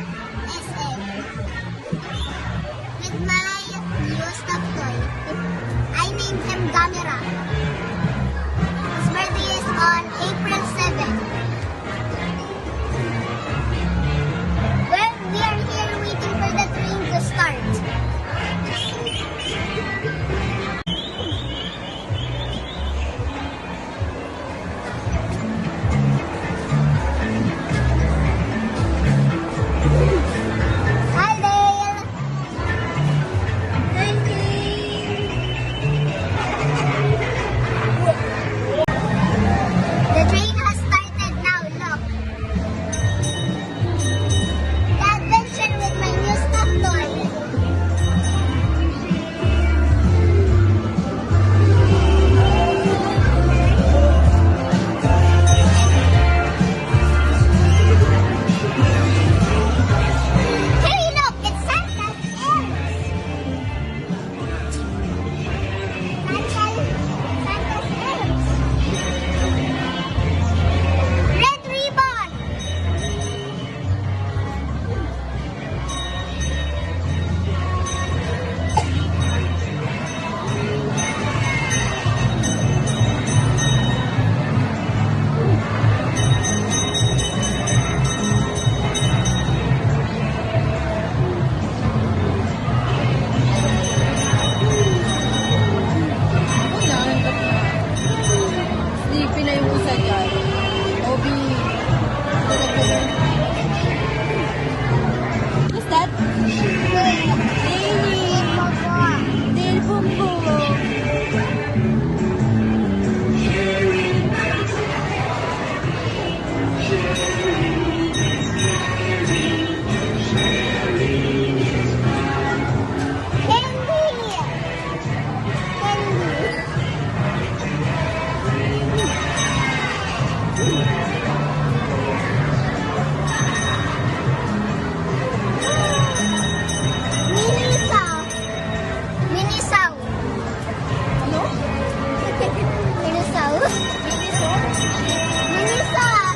SM with my new stuffed toy. I named him Gamera. His birthday is on April 7th. Well, we are here waiting for the train to start. Hi, Dale. The train has started now, look. The adventure with my new stuffed toy. Hey, look, it's Santa's elves. Santa's elves. Red ribbon. Sleepy na yung isa dyan. Obi. What's that? Dale Bumbo. Candy. Candy. Minisaw. Minisaw. Ano? Minisaw. Miniso? Minisaw.